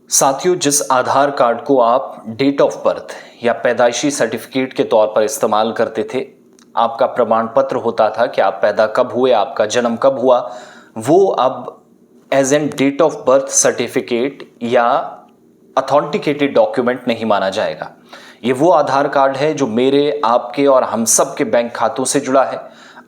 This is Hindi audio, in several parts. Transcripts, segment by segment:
साथियों, जिस आधार कार्ड को आप डेट ऑफ बर्थ या पैदाइशी सर्टिफिकेट के तौर पर इस्तेमाल करते थे, आपका प्रमाण पत्र होता था कि आप पैदा कब हुए, आपका जन्म कब हुआ, वो अब as an date of birth certificate या अथॉन्टिकेटेड डॉक्यूमेंट नहीं माना जाएगा। ये वो आधार कार्ड है जो मेरे, आपके और हम सब के बैंक खातों से जुड़ा है,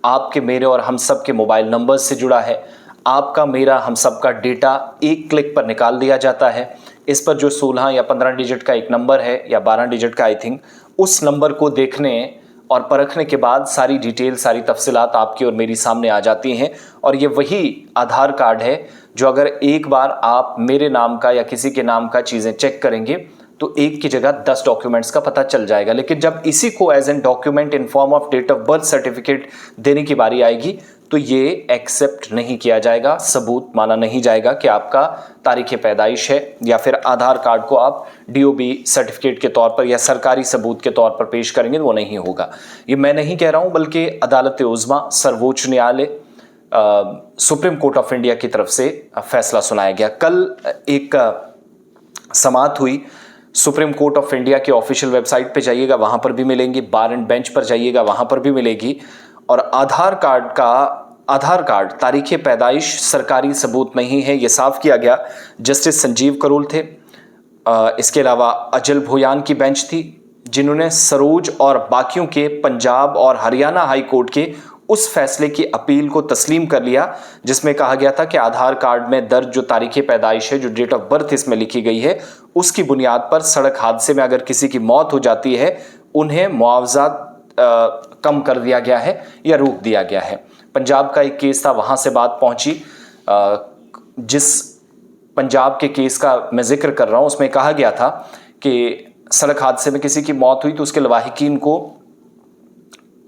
आपके, मेरे और हम सब के मोबाइल नंबर से जुड़ा है। आपका, मेरा, हम सब का डेटा एक क्लिक पर निकाल दिया जाता है। इस पर जो 16 या 15 डिजिट का एक नंबर है या 12 डिजिट का, आई थिंक, उस नंबर को देखने और परखने के बाद सारी डिटेल, सारी तफसीलात आपकी और मेरी सामने आ जाती हैं। और ये वही आधार कार्ड है जो अगर एक बार आप मेरे नाम का या किसी के नाम का चीज़ें चेक करेंगे तो एक की जगह 10 डॉक्यूमेंट्स का पता चल जाएगा। लेकिन जब इसी को as an document in form of date of birth certificate देने की बारी आएगी तो ये एक्सेप्ट नहीं किया जाएगा, सबूत माना नहीं जाएगा कि आपका तारीख पैदाइश है, या फिर आधार कार्ड को आप डीओबी सर्टिफिकेट के तौर पर या सरकारी सबूत के तौर पर पेश करेंगे तो वो नहीं होगा। ये मैं नहीं कह रहा हूं, बल्कि अदालत उज़्मा, सर्वोच्च न्यायालय, सुप्रीम कोर्ट ऑफ इंडिया की तरफ से फैसला सुनाया गया। कल एक समाअत हुई, सुप्रीम कोर्ट ऑफ इंडिया के ऑफिशियल वेबसाइट पे जाइएगा, वहां पर भी मिलेंगी, बार एंड बेंच पर जाइएगा, वहां पर भी मिलेगी। और आधार कार्ड तारीख पैदाइश सरकारी सबूत नहीं है, यह साफ किया गया। जस्टिस संजीव करोल थे, इसके अलावा अजल भोयान की बेंच थी, जिन्होंने सरोज और बाकियों के पंजाब और हरियाणा हाई कोर्ट के उस फैसले की अपील को तस्लीम कर लिया जिसमें कहा गया था कि आधार कार्ड में दर्ज जो तारीख पैदाइश है, जो डेट ऑफ बर्थ इसमें लिखी गई है, उसकी बुनियाद पर सड़क हादसे में अगर किसी की मौत हो जाती है, उन्हें मुआवजा कम कर दिया गया है या रोक दिया गया है। पंजाब का एक केस था, वहां से बात पहुंची। जिस पंजाब के केस का मैं जिक्र कर रहा हूं, उसमें कहा गया था कि सड़क हादसे में किसी की मौत हुई तो उसके लवाहिकीन को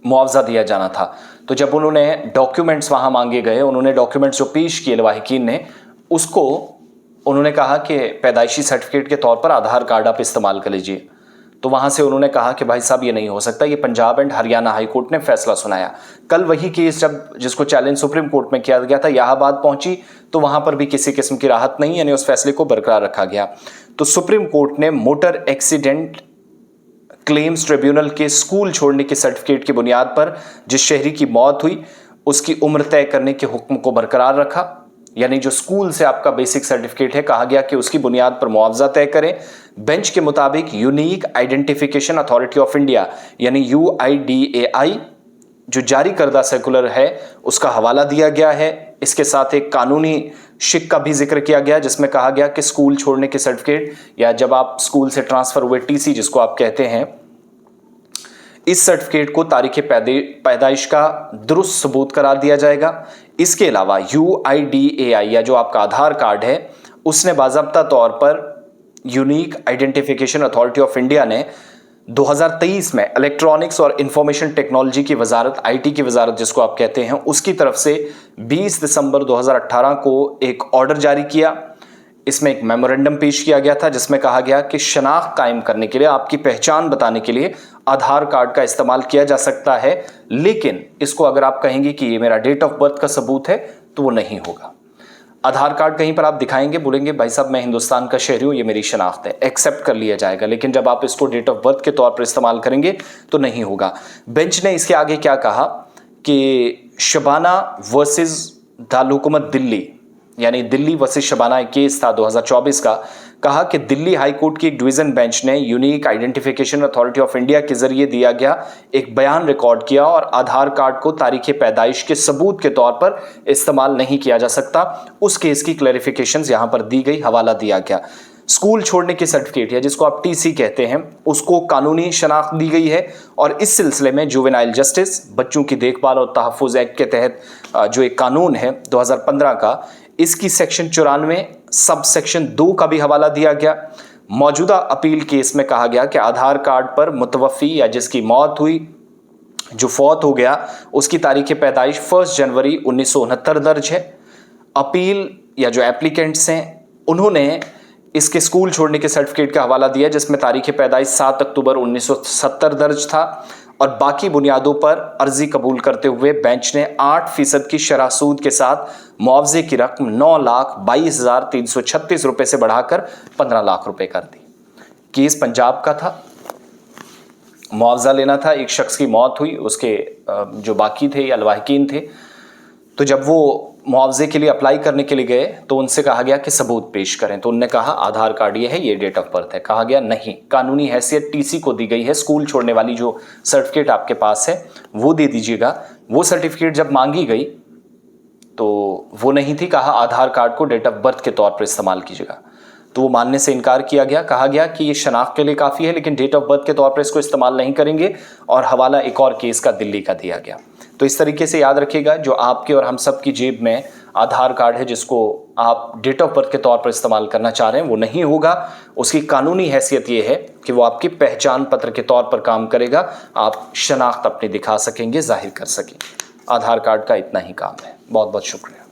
मुआवजा दिया जाना था। तो जब उन्होंने डॉक्यूमेंट्स वहां मांगे गए, उन्होंने डॉक्यूमेंट्स जो पेश किए लवाहिकीन ने, उसको उन्होंने कहा कि पैदाइशी सर्टिफिकेट के तौर पर आधार कार्ड आप इस्तेमाल कर लीजिए। तो वहां से उन्होंने कहा कि भाई साहब ये नहीं हो सकता। ये Punjab and Haryana high court ने फैसला सुनाया। कल वही केस जब जिसको चैलेंज सुप्रीम कोर्ट में किया गया था, यह बात पहुंची तो वहां पर भी किसी किस्म की राहत नहीं, यानी उस फैसले को बरकरार रखा गया। तो सुप्रीम कोर्ट ने मोटर एक्सीडेंट क्लेम्स ट्रिब्यूनल के स्कूल छोड़ने के सर्टिफिकेट की बुनियाद पर जिस शहरी की मौत हुई उसकी उम्र तय करने के हुक्म को बरकरार रखा। यानी जो स्कूल से आपका बेसिक सर्टिफिकेट है, कहा गया कि उसकी बुनियाद पर मुआवजा तय करें। बेंच के मुताबिक unique identification authority of India यानी UIDAI जो जारी करदा सर्कुलर है उसका हवाला दिया गया है। इसके साथ एक कानूनी शिक का भी जिक्र किया गया जिसमें कहा गया कि स्कूल छोड़ने के सर्टिफिकेट या जब आप स्कूल से ट्रांसफर हुए TC जिसको आप कहते हैं, इस सर्टिफिकेट को तारीख पैदाइश का दुरुस्त सबूत करार दिया जाएगा। इसके अलावा UIDAI या जो आपका आधार कार्ड है उसने बाज़ाब्ता तौर पर unique identification authority of India ने 2023 में इलेक्ट्रॉनिक्स और इंफॉर्मेशन टेक्नोलॉजी की वजारत, IT की वजारत जिसको आप कहते हैं, उसकी तरफ से 20 दिसंबर 2018 को एक ऑर्डर जारी किया। इसमें एक मेमोरेंडम पेश किया गया था जिसमें कहा गया कि शनाख्त कायम करने के लिए, आपकी पहचान बताने के लिए आधार कार्ड का इस्तेमाल किया जा सकता है, लेकिन इसको अगर आप कहेंगे कि ये मेरा डेट ऑफ बर्थ का सबूत है तो वो नहीं होगा। आधार कार्ड कहीं पर आप दिखाएंगे, बोलेंगे भाई साहब मैं हिंदुस्तान का शहरी हूं, ये मेरी शनाख्त है, एक्सेप्ट कर लिया जाएगा। लेकिन जब आप इसको डेट ऑफ बर्थ के तौर पर इस्तेमाल करेंगे तो नहीं होगा। बेंच ने इसके आगे क्या कहा कि शबाना वर्सेस दारुल हुकूमत दिल्ली, यानी दिल्ली वर्सेस शबाना एक केस था 2024 का, कहा कि दिल्ली हाई कोर्ट की एक डिवीजन बेंच ने unique identification authority of India के जरिए दिया गया एक बयान रिकॉर्ड किया और आधार कार्ड को तारीख पैदाइश के सबूत के तौर पर इस्तेमाल नहीं किया जा सकता। उस केस की क्लैरिफिकेशंस यहां पर दी गई, हवाला दिया गया। स्कूल छोड़ने की सर्टिफिकेट या जिसको आप TC कहते हैं, उसको कानूनी शनाख्त दी गई है। और इस सिलसिले में जुवेनाइल जस्टिस, बच्चों की देखभाल और तहफ़्फ़ुज़ एक्ट के तहत जो एक कानून है 2015 का, इसकी सेक्शन 94 सब सेक्शन 2 का भी हवाला दिया गया। मौजूदा अपील केस में कहा गया कि आधार कार्ड पर मुतवफ़ी या जिसकी मौत हुई, जो फौत हो गया, उसकी तारीख पैदाइश 1 जनवरी 1969 दर्ज है। अपील या जो एप्लीकेंट्स हैं उन्होंने इसके स्कूल छोड़ने के सर्टिफिकेट का हवाला दिया जिसमें तारीख पैदाइश 7 अक्टूबर 1970 दर्ज था। और बाकी बुनियादों पर अर्जी कबूल करते हुए बेंच ने 8% की शरह सूद के साथ मुआवजे की रकम 9,22,336 रुपए से बढ़ाकर 15 लाख रुपए कर दी। केस पंजाब का था, मुआवजा लेना था, एक शख्स की मौत हुई, उसके जो बाकी थे या लवाहिकीन थे, तो जब वो मुआवजे के लिए अप्लाई करने के लिए गए तो उनसे कहा गया कि सबूत पेश करें। तो उनने कहा आधार कार्ड ये है, ये डेट ऑफ बर्थ है। कहा गया नहीं, कानूनी हैसियत टीसी को दी गई है, स्कूल छोड़ने वाली जो सर्टिफिकेट आपके पास है वो दे दीजिएगा। वो सर्टिफिकेट जब मांगी गई तो वो नहीं थी, कहा आधार कार्ड को डेट ऑफ बर्थ के तौर पर इस्तेमाल कीजिएगा। तो वो मानने से इनकार किया गया। कहा गया कि ये शनाख्त के लिए काफ़ी है लेकिन डेट ऑफ बर्थ के तौर पर इसको इस्तेमाल नहीं करेंगे, और हवाला एक और केस का दिल्ली का दिया गया। तो इस तरीके से याद रखिएगा, जो आपके और हम सब की जेब में आधार कार्ड है जिसको आप डेट ऑफ बर्थ के तौर पर इस्तेमाल करना चाह रहे हैं वो नहीं होगा। उसकी कानूनी हैसियत ये है कि वो आपकी पहचान पत्र के तौर पर काम करेगा, आप शनाख्त अपनी दिखा सकेंगे, जाहिर कर सकेंगे। आधार कार्ड का इतना ही काम है। बहुत बहुत शुक्रिया।